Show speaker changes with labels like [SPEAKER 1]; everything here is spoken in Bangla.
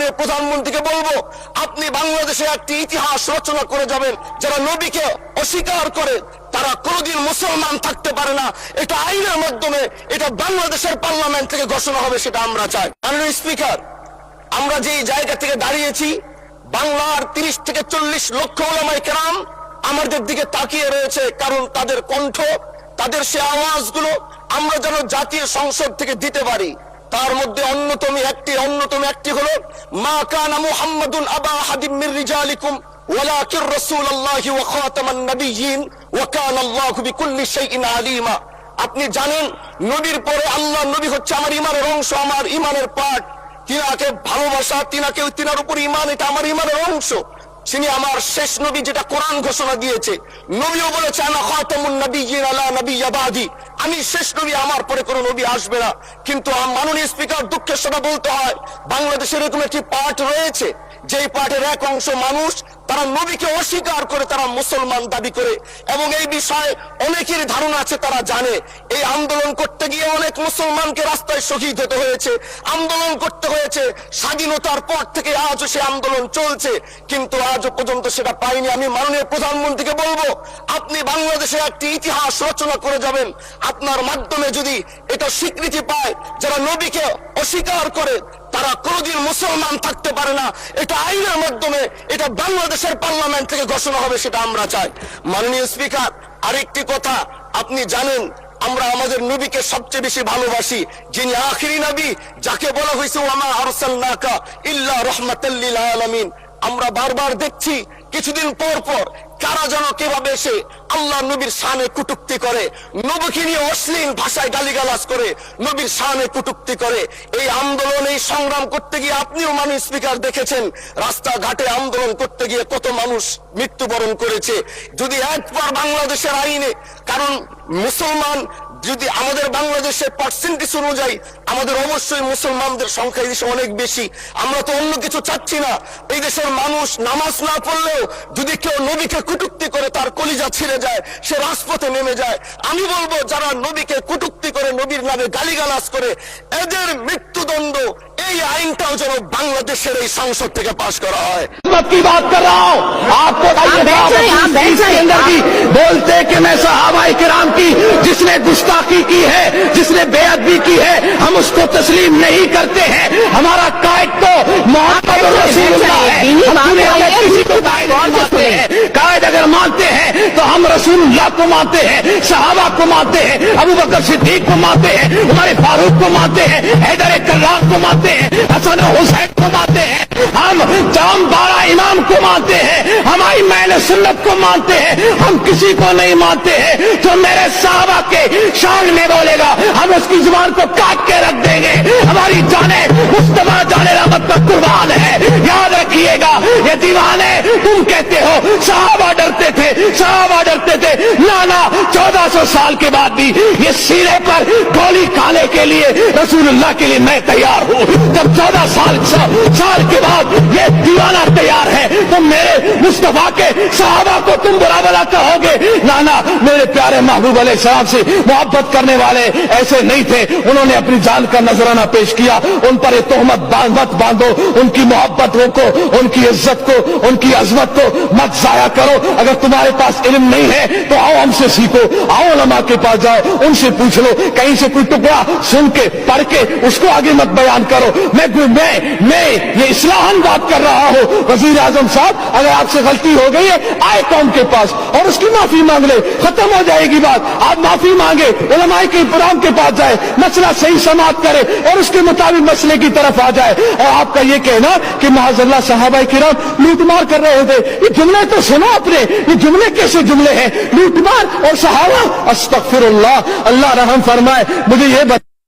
[SPEAKER 1] মাননীয় প্রধানমন্ত্রীকে বলবো, আপনি বাংলাদেশে একটি ইতিহাস রচনা করে যাবেন। যারা নবীকে অস্বীকার করে তারা কোনোদিন মুসলমান থাকতে পারে না। এটা আইনের মাধ্যমে, এটা বাংলাদেশের পার্লামেন্ট থেকে ঘোষণা হবে, সেটা আমরা চাই। মাননীয় স্পিকার, আমরা যে জায়গা থেকে দাঁড়িয়েছি, বাংলার 30 থেকে 40 লক্ষ ওলামায়ে কেরাম আমাদের দিকে তাকিয়ে রয়েছে, কারণ তাদের কণ্ঠ, তাদের সে আওয়াজগুলো আমরা যেন জাতীয় সংসদ থেকে দিতে পারি। তার মধ্যে অন্যতম একটি হলো, মা কানা মুহাম্মাদুন আবা আহাদিম মির রিজালিকুম ওয়ালাকিন রাসূলুল্লাহি ওয়া খাতামান নাবিয়্যিন ওয়া কানা আল্লাহু বিকুল্লি শাইইন আলিমা। আপনি জানেন, নবীর পরে আল্লাহ নবী হচ্ছে আমার ইমানের অংশ, আমার ইমানের পার্ট। তিনাকে ভালোবাসা, তিনার উপর ইমান, এটা আমার ইমানের অংশ। তিনি আমার শেষ নবী, যেটা কোরআন ঘোষণা দিয়েছে। নবীও বলেছে আনা খাতামুন নাবিয়্যিন লা নাবিয়্যা বাদি, আমি শেষ নবী, আমার পরে কোনো নবী আসবে না। কিন্তু মাননীয় স্পিকার, দুঃখের সাথে বলতে হয়, বাংলাদেশের এরকম একটি পার্ট রয়েছে, যেই পার্টের এক অংশ মানুষ, তারা নবীকে অস্বীকার করে, তারা মুসলমান দাবি করে। এবং এই বিষয়ে অনেকের ধারণা আছে, তারা জানে এই আন্দোলন করতে গিয়ে অনেক মুসলমানকে রাস্তায় শহীদ হতে হয়েছে, আন্দোলন করতে হয়েছে। স্বাধীনতার পর থেকে আজও সে আন্দোলন চলছে, কিন্তু আজও পর্যন্ত সেটা পাইনি। আমি মাননীয় প্রধানমন্ত্রীকে বলবো, আপনি বাংলাদেশে একটি ইতিহাস রচনা করে যাবেন। আপনার মাধ্যমে যদি এটা স্বীকৃতি পায়, যারা নবীকে অস্বীকার করে তারা কোনোদিন মুসলমান থাকতে পারে না। এটা আইনের মাধ্যমে, এটা বাংলাদেশের পার্লামেন্ট থেকে ঘোষণা হবে, সেটা আমরা চাই। মাননীয় স্পিকার, আরেকটি কথা, আপনি জানেন আমরা আমাদের নবীকে সবচেয়ে বেশি ভালোবাসি, যিনি আখিরি নবী, যাকে বলা হয়েছে ওয়ামা আরসালনাকা ইল্লা রাহমাতাল লিল আলামিন। আমরা বারবার দেখছি কিছুদিন পর পর কারা যেন কিভাবে এসে আল্লাহ নবীর শানে কটূক্তি করে, নবীকে নিয়ে অশ্লীল ভাষায় গালিগালাজ করে, নবীর শানে কটূক্তি করে। এই আন্দোলন, এই সংগ্রাম করতে গিয়ে আপনিও মাননীয় স্পিকার দেখেছেন, রাস্তাঘাটে আন্দোলন করতে গিয়ে কত মানুষ মৃত্যুবরণ করেছে। যদি একবার বাংলাদেশের আইনে, কারণ মুসলমান যদি আমাদের বাংলাদেশের পার্সেন্টেজ অনুযায়ী আমাদের অবশ্যই মুসলমানদের সংখ্যা এই দেশে অনেক বেশি। আমরা তো অন্য কিছু চাচ্ছি না। এই দেশের মানুষ নামাজ না পড়লেও যদি কেউ নবীকে কটূক্তি করে, তার কলিজা ছিঁড়ে যায়, সে রাজপথে নেমে যায়। আমি বলবো, যারা নবীকে কটূক্তি করে, নবীর নামে গালিগালাজ করে, এদের মৃত্যুদণ্ড, এই আইনটাও যেন বাংলাদেশের এই সংসদ থেকে পাশ করা হয়।
[SPEAKER 2] की बात कर रहा हूं आपको बोलते कि मैं सहाबाए किराम की जिसने गुस्ताखी की है, जिसने बेअदबी की है, हम उसको तस्लीम नहीं करते हैं। हमारा कायद तो मोहम्मद रसूलुल्लाह है। हम दुनिया में किसी को कायद नहीं मानते हैं। कायद अगर मानते हैं तो हम रसूलुल्लाह को मानते हैं, सहाबा को मानते हैं, अबू बकर सिद्दीक को मानते हैं, उमर फारूक को मानते हैं, हैदर कर्रार को मानते हैं, हसन हुसैन को मानते हैं, हम तमाम 12 इमाम को मानते हैं, हमारी महले सुन्नत को मानते हैं। हम किसी को नहीं मानते हैं। जो मेरे साहबा के शान में बोलेगा, हम उसकी जुबान को काट के रख देंगे। हमारी जाने मुस्तफा जाने रहमत पर कुर्बान है। याद रखिएगा, ये दीवाने, तुम कहते हो साहबा डरते थे, साहबा डरते थे। ना 1400 साल के बाद भी ये सीने पर गोली खाने के लिए रसूलुल्लाह के लिए मैं तैयार हूँ। जब 14 साल के बाद ये दीवाना तैयार है, तो मेरे मुस्तफा के सहाबा को तुम बुरा भला कहोगे? ना, मेरे प्यारे महबूब अलैहिस्सलाम से मोहब्बत करने वाले ऐसे नहीं थे। उन्होंने अपनी जान का नजराना पेश किया। उन पर ये तोहमत मत बांधो, उनकी मोहब्बतों को, उनकी इज्जत को, उनकी अजमत को मत जाया करो। अगर तुम्हारे पास इल्म नहीं है तो आओ हमसे सीखो, आओ उलमा के पास जाओ, उनसे पूछ लो। कहीं से कोई टुकड़ा सुन के, पढ़ के उसको आगे मत बयान करो। मैं ये इस्लाहन बात कर रहा हूँ। वजीर आजम साहब, अगर आपसे गलती हो गई है, आए कौम के पास और उसकी माफी मांग ले, खत्म हो जाएगी बात। आप माफी मांगे, उलमाए के इकराम के पास जाए, मसला सही समाप्त करे और उसके मुताबिक मसले की तरफ आ जाए। और आपका ये कहना कि माज़अल्लाह सहाबाए किराम लूटमार कर रहे थे, ये जुमले तो सुनो अपने, ये जुमले कैसे जुमले हैं? लूटमार और सहाबा, अस्तगफिरुल्लाह, अल्लाह रहम फरमाए। मुझे ये